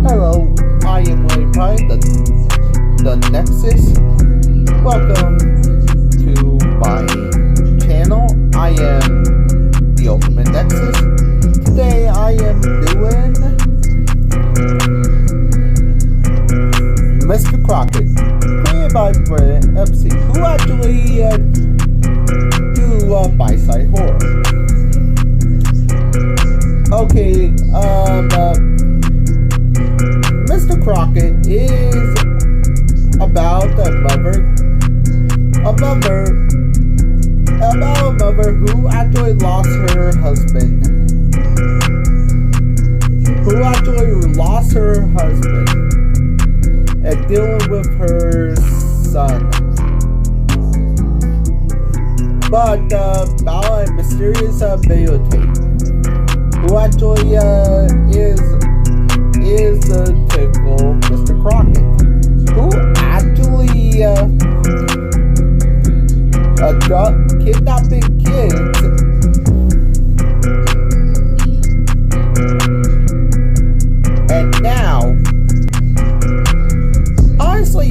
Hello, I am William Pride, the Nexus. Welcome to my channel. I am the Ultimate Nexus. Today I am doing Mr. Crocket, created by Brandon Espy, who actually do by-side horror. Okay, Mr. Crocket is about a mother who actually lost her husband. And dealing with her son. But about a mysterious videotape, who actually is the typical Mr. Crocket, who actually kidnapping kids and now honestly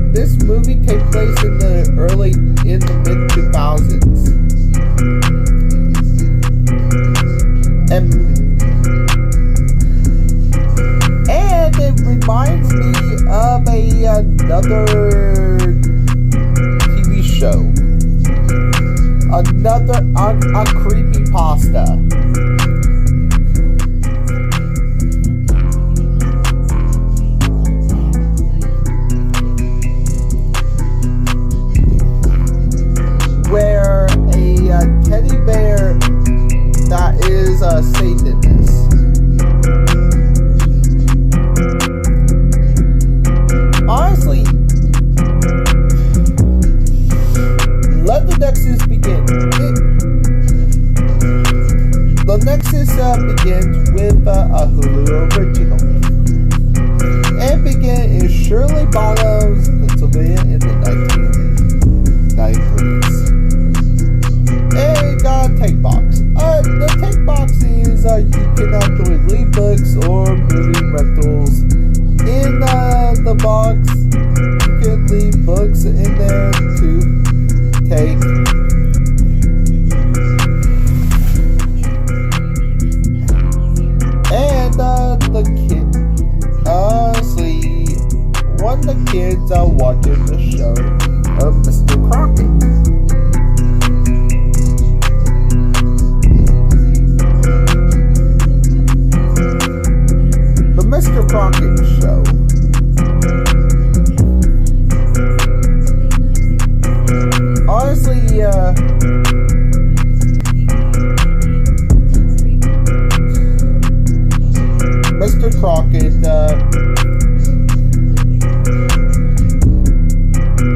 this movie takes place in the mid 2000s. And it reminds me of another TV show. A creepypasta. Where a teddy bear that is a Satanist. Honestly, let the Nexus begin. The Nexus begins with a Hulu original. And begin in Shirley Bottoms, Pennsylvania in the 1990s. And got a take box. The take box is you can actually leave books or movie rentals in the box. You can leave books in there to take. And the kid, one of the kids are watching the show of Mr. Crocket. Mr. Crocket Show. Honestly, Mr. Crocket,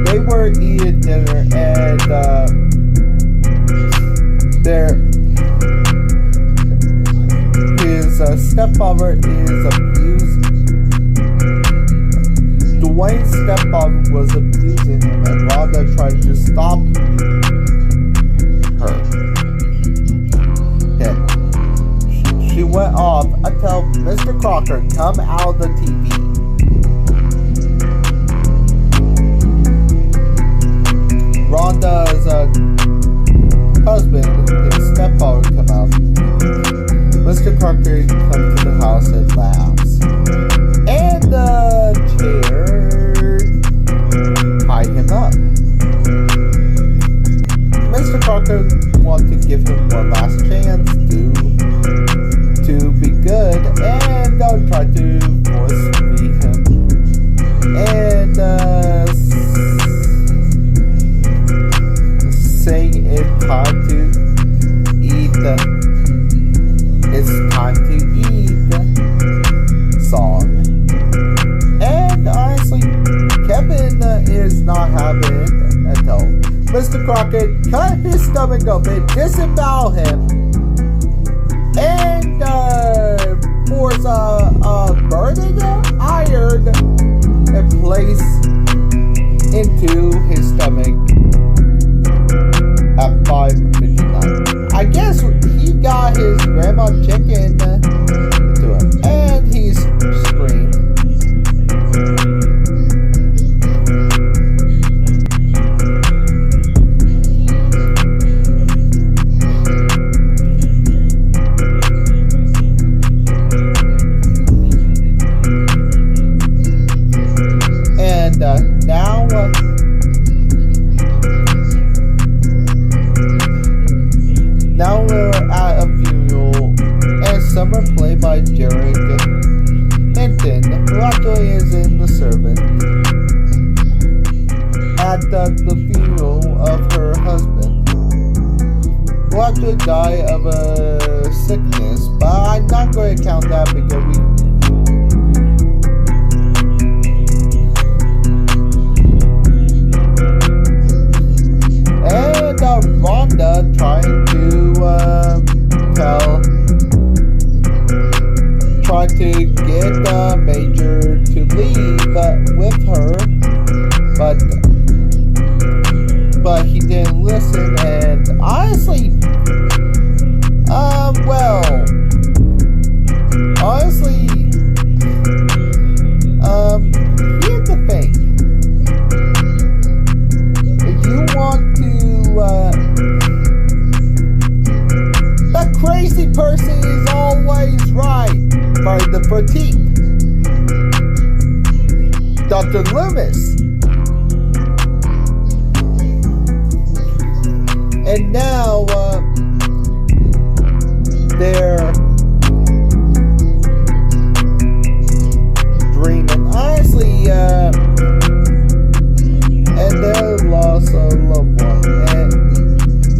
they were eating dinner and his stepfather is abused. Dwayne's stepfather was abusing him, and Rhonda tried to stop him. She went off until Mr. Crocker come out of the TV. Rhonda's husband, his stepfather, come out. Mr. Crocker comes to the house and laughs. And the chair tied him up. Mr. Crocker wants to give him one last chance to be good, and they'll try to force feed him. And sing it's time to eat song. And honestly, Kevin is not having it until Mr. Crocket cut his stomach open, disembowel him, and force a burning iron and place into his stomach at 5:59. I guess he got his grandma chicken Summer, played by Jared Hinton, who actually is in The Servant, at the funeral of her husband, who actually died of a sickness, but I'm not going to count that because Rhonda trying to get Major to leave with her, but he didn't listen. And honestly, here's the thing: if you want to. The crazy person is always right. By the petite Dr. Loomis. And now they're dreaming. Honestly, and they lost a loved one.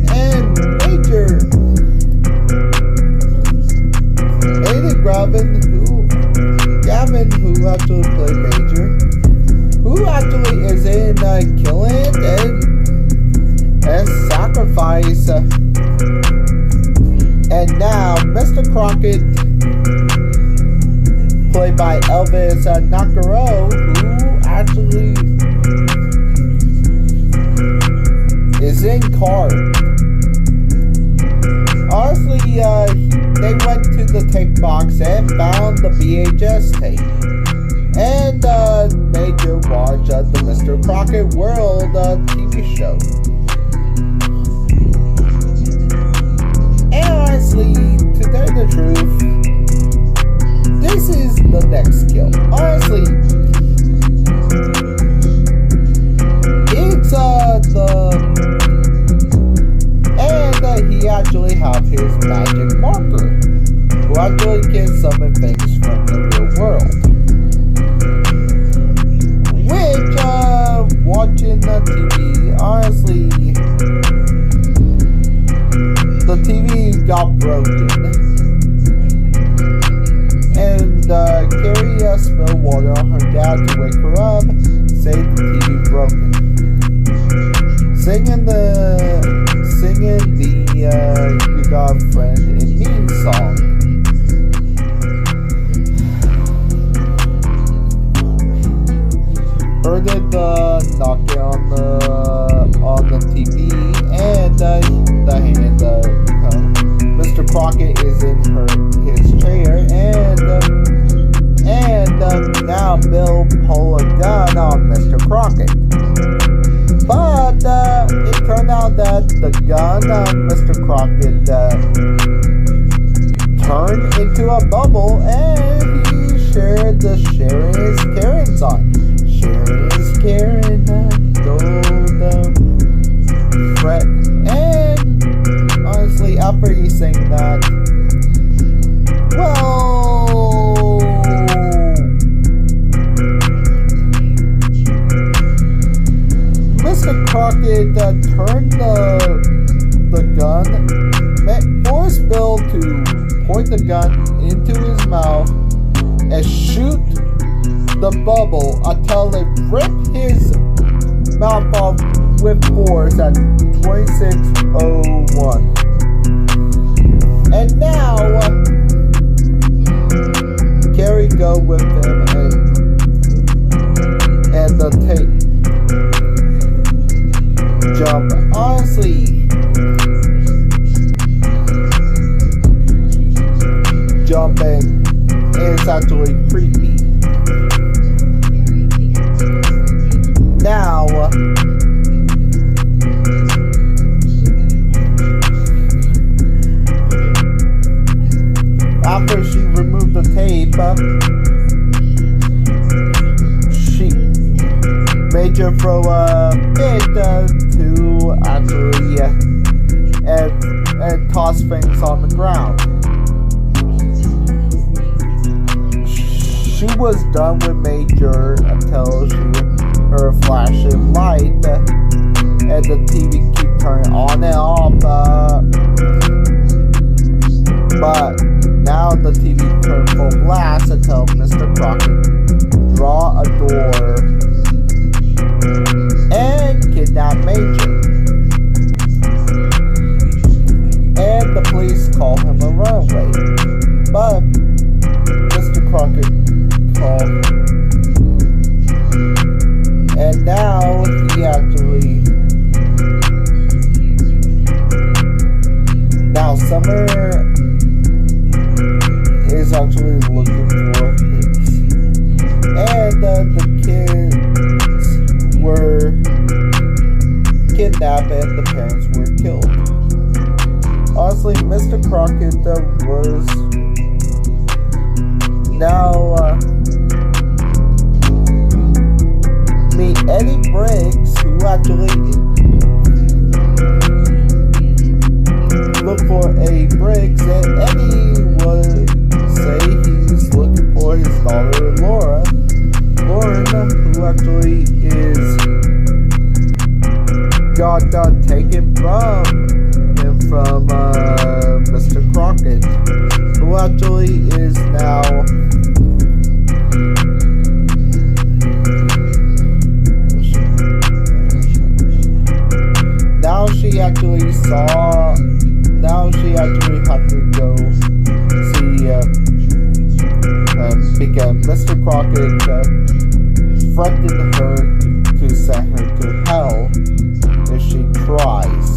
And Major Gavin, who actually played Major, who actually is in Killing and Sacrifice, and now Mr. Crocket, played by Elvis Nakaro, who actually is in Card. Honestly, they went to the tape box and found the VHS tape. And Major watched the Mr. Crocket World TV show. And honestly, to tell you the truth, this is the next skill. Honestly, it's he actually have his magic marker, who actually can summon things from the real world. Which, watching the TV, honestly, the TV got broken. And Carrie spilled water on her dad to wake her up, say the TV broken. Singing the You Got a Friend in Me song. Heard it knocking on the TV, and the hand Mr. Crocket is in his chair, and now Bill pull a gun on Mr. Crocket. But it turned out that the gun Mr. Crocket turned into a bubble, and he shared the sharing is caring song. Sharing is caring, gold fret. And honestly, after he sang that, Mr. Crocket turned the gun, forced Bill to point the gun into his mouth and shoot the bubble until it ripped his mouth off with force at 2601. And now Carrie go with him and the tape jump. Honestly, jumping is actually creepy. Now, after she removed the tape, she Major throw a bit to actually and toss things on the ground. was done with Major until she heard a flashing light, and the TV keep turning on and off. But now the TV turned full blast until Mr. Crocket draw a door and kidnap Major. And the police call him a runaway. But Mr. Crocket called, and now he actually, now Summer is actually looking for his, and the kids were kidnapped and the parents were killed. Honestly, Mr. Crocket was now meet Eddie Briggs, who actually look for a Briggs, and Eddie would say he's looking for his daughter Lauren, who actually is got taken from Mr. Crocket, who actually is now she actually had to go see because Mr. Crocket threatened her to send her to hell if she tries.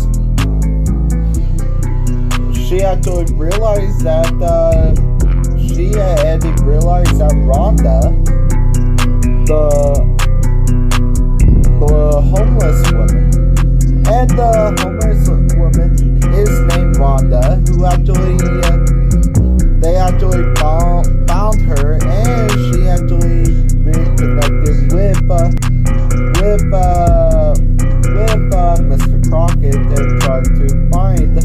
She actually realized that she and Eddie realized that Rhonda, the homeless woman, and the homeless woman is named Rhonda, who actually they actually found her, and she actually been connected with Mr. Crocket and tried to find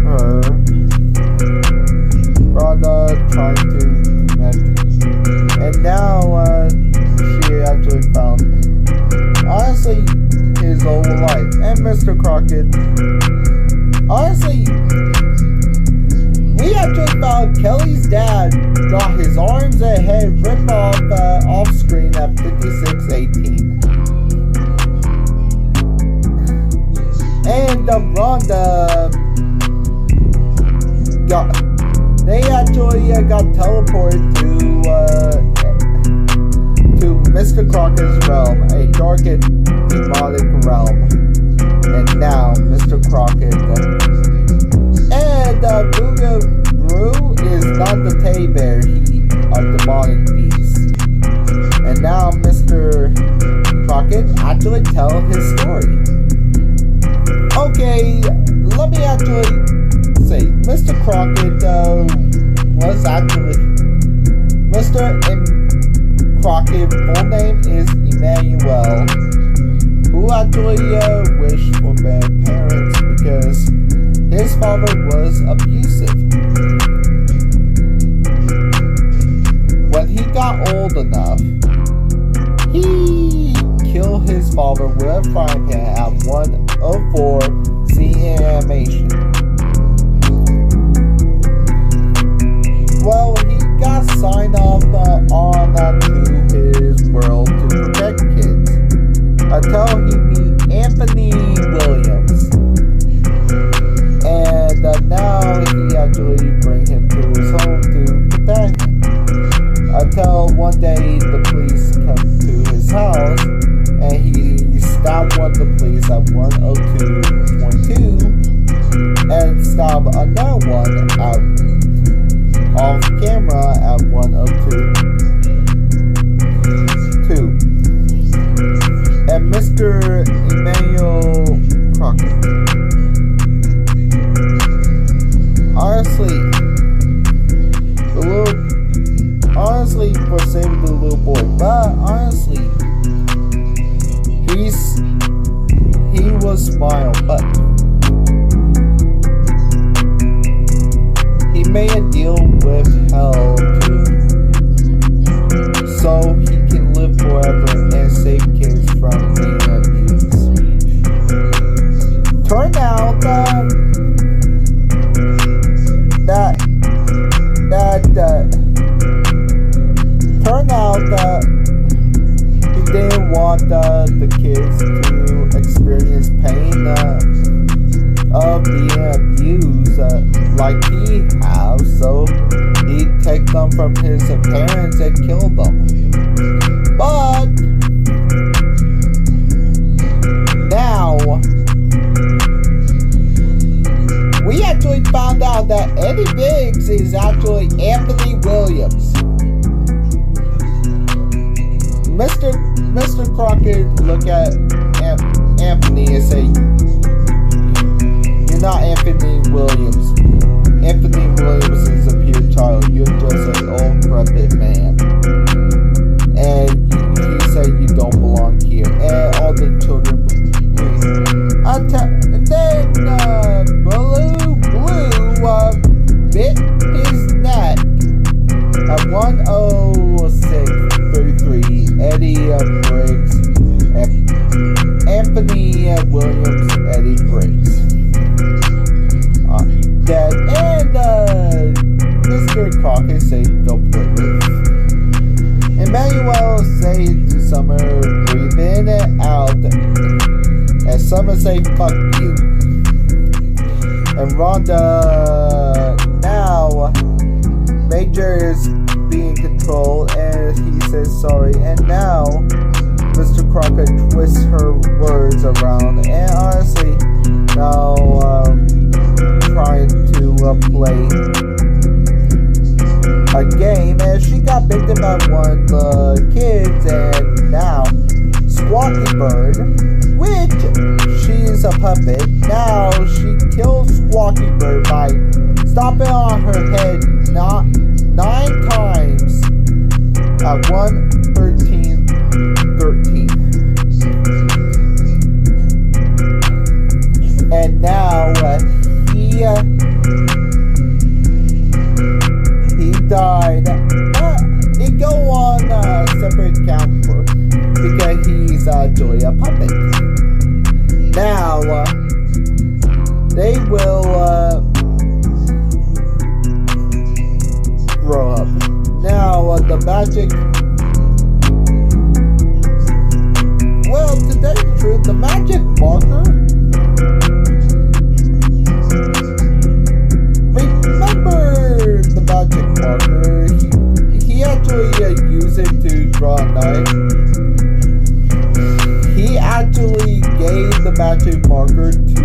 her. Rhonda tried to connect, and now she actually found, honestly, his old life. And Mr. Crocket, honestly, we actually found Kelly's dad got his arms and head ripped off screen at 56:18. And Rhonda they actually got teleported to Mr. Crockett's realm, a dark and demonic realm. And now Mr. Crocket and Boogaloo is not the teddy bear, he a demonic beast. And now Mr. Crocket actually tell his story. Okay, let me actually say, Mr. Crocket was actually Mr. Crocket's full name is Emmanuel, who actually wished for bad parents because his father was abusive. When he got old enough, he killed his father with a frying pan at 104 C animation. Well, he got signed off to his world to protect kids until he meet Anthony Williams, and now he actually bring him to his home to protect him. Until one day the police come to his house and he stabbed one of the police at 102.2 and stabbed another one out off camera at 102.2. And Mr. Emmanuel Crocket, honestly, for saving the little boy, but honestly, he was smile, but he made a deal with hell to come from his parents and kill them. But now we actually found out that Eddie Biggs is actually Anthony Williams. Mr. Crocket look at Anthony and say, "You're not Anthony Williams. Anthony Williams is a pure child. You're just an old crepit man." And he said, "You don't belong here." And all the children leave. And then Blue bit his neck at 1:06:33. Eddie Briggs, Anthony Williams, Eddie Briggs, dead. And Mr. Crocket said, "Don't play with." Emmanuel say to Summer, "Breathe in and out." And Summer say, "Fuck you." And Rhonda, now Major is being controlled and he says sorry. And now Mr. Crocket twists her words around and honestly now trying to play a game, and she got bitten by one of the kids. And now Squawky Bird, which she's a puppet, now she kills Squawky Bird by stomping on her head 9 times at 1:13:13. And now he died. It go on a separate count because he's actually a puppet. Now they will grow up. Now the magic. Well, to tell you the truth, the magic marker. Remember the magic marker? He actually used it to draw a knife. He actually gave the magic marker to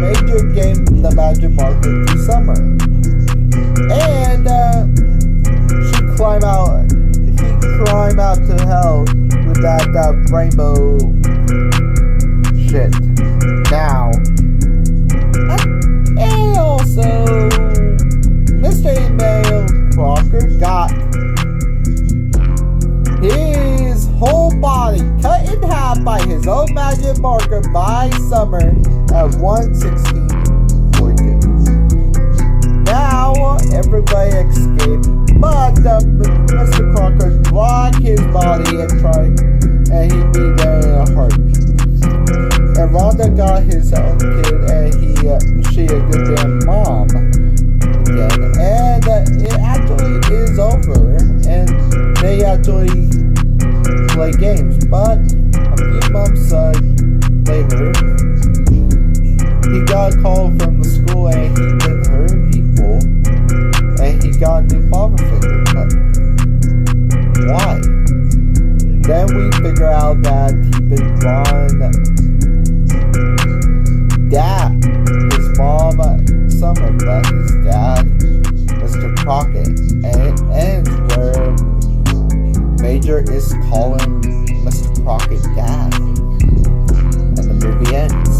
Major gave the magic marker to Summer. And he climb out to hell with that rainbow shit. Now, and also, Mr. Emmanuel Crocker got his whole body cut in half by his own magic marker by Summer at 1:16:42. Now, everybody escaped, but Mr. Crocker blocked his body and he'd be there in a heartbeat. And Rhonda got his own kid, and she a good damn mom again. And it actually is over, and they actually play games. But a few months later, he got a call from the school, and he been hurting people, and he got a new father figure. But why? Then we figure out that he'd been drawing dad, his mom, Summer, but his dad, Mr. Crocket. And it ends where Major is calling Mr. Crocket dad. And the movie ends.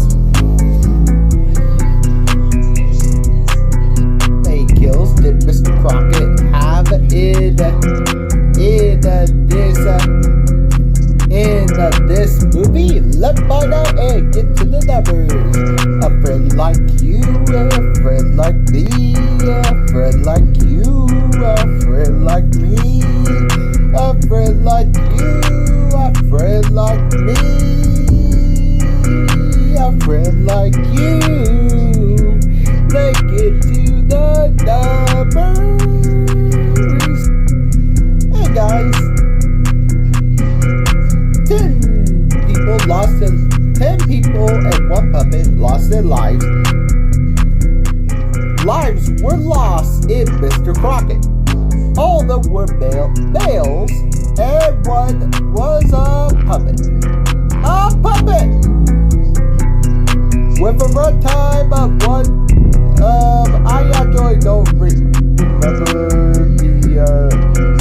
Hey, kills, did Mr. Crocket have in this movie? Let's find out and get to the numbers. A friend like you, a friend like me, a friend like you, a friend like me, a friend like you, a friend like me, a friend like you. Let's get to the numbers. Hey guys, 10 people and one puppet lost their lives lives were lost in Mr. Crocket. All of them were males, and one was a puppet. A puppet! With a runtime of I actually don't remember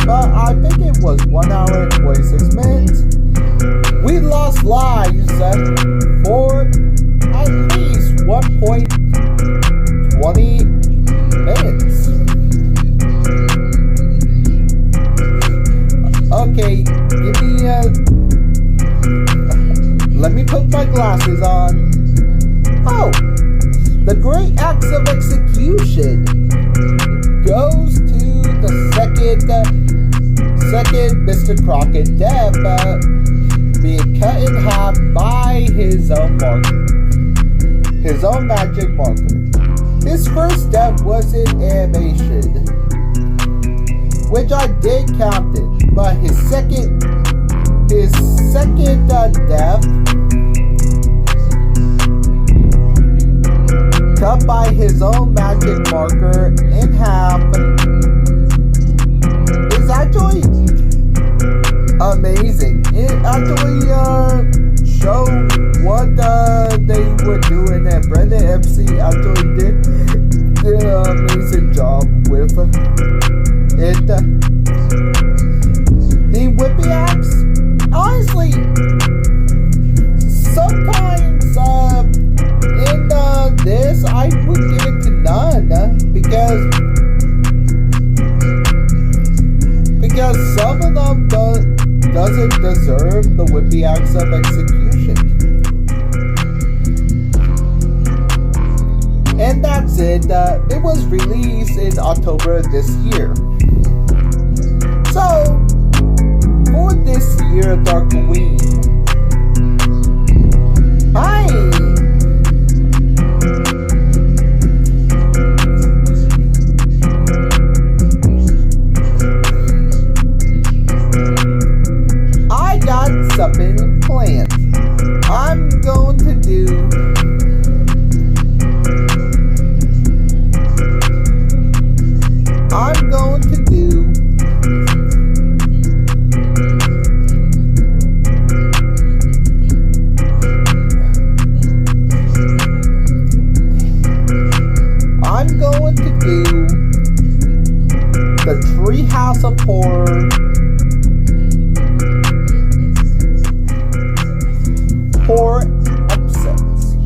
but I think it was 1 hour and 26 minutes. We lost lives for at least 1.20 minutes. Okay, give me let me put my glasses on. Oh, the great acts of execution goes to the second Mr. Crocket death, being cut in half by his own marker, his own magic marker. His first death was in animation, which I did count it, but his second death, cut by his own magic marker in half, is actually amazing. It actually showed what they were doing, and Brandon Espy actually did an amazing job with it. The whippy axe, honestly, sometimes in this I would give it to none, because some of them doesn't deserve the whippy acts of execution. And that's it. It was released in October of this year. So, for this year, Dark Queen, I got something planned. I'm going to do the Treehouse of Horror episodes.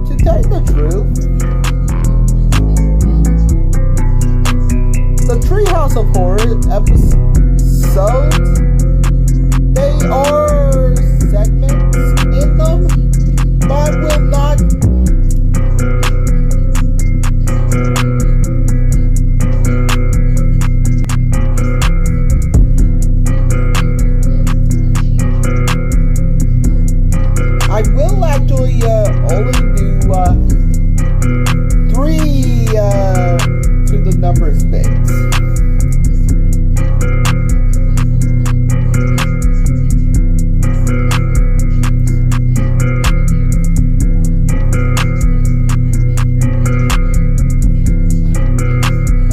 To tell you the truth, the Treehouse of Horror episodes, they are segments in them, but I will not actually only do 3 to the numbers bits.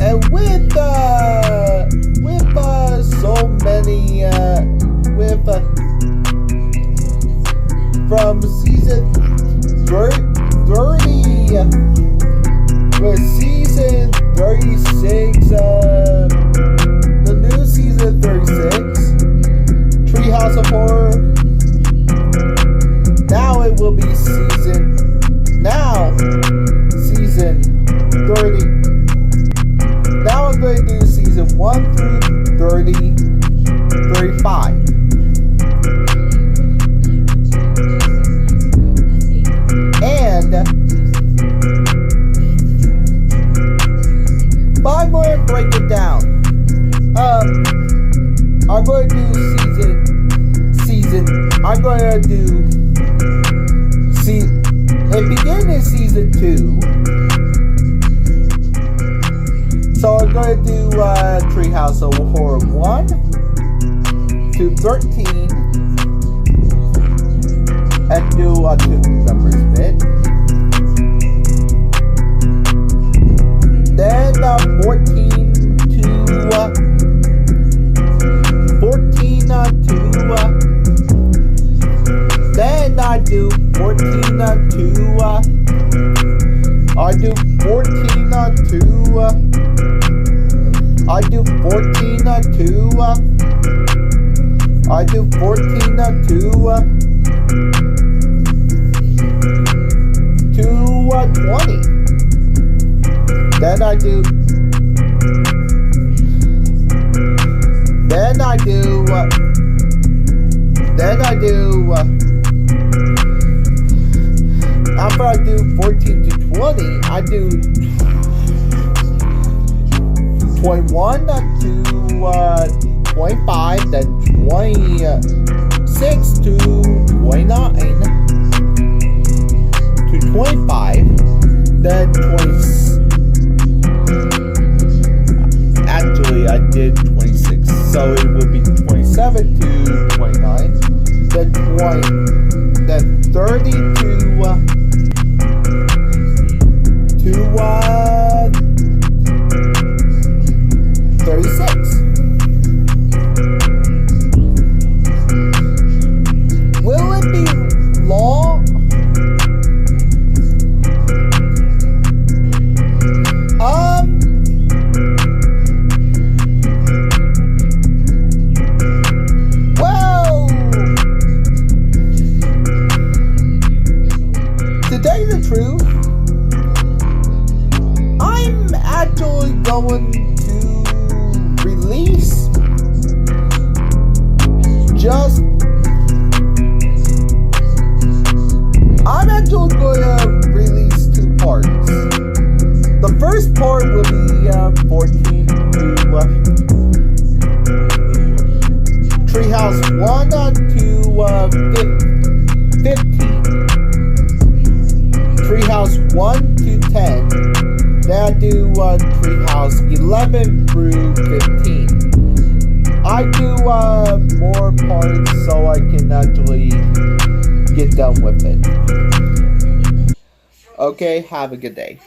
And with so many from season 30, with season 36, the new season 36, Treehouse of Horror. Now it will be season 30. Now I'm going to do season 1 through 35. But I'm going to break it down. I'm going to do I'm going to do it began in season 2. So I'm going to do Treehouse of Horror 1 to 13 and do a 2 numbers bit. 14 to then I do 14 to I do 14 to I do 14 to I do 14 to 20. Then I do after I do 14 to 20, I do 21 to 25, then 26 to 29 to 25, then 20. Actually, I did 26, so it would be 27 to 29, then 30 to 36. Will it be long? Well, to tell you the truth, I'm actually going to release I'm actually going to release 2 parts. The first part will be 14 to Treehouse 1 to 15. Treehouse 1 to 10. Then I do Treehouse 11 through 15. I do more parts so I can actually get done with it. Okay, have a good day.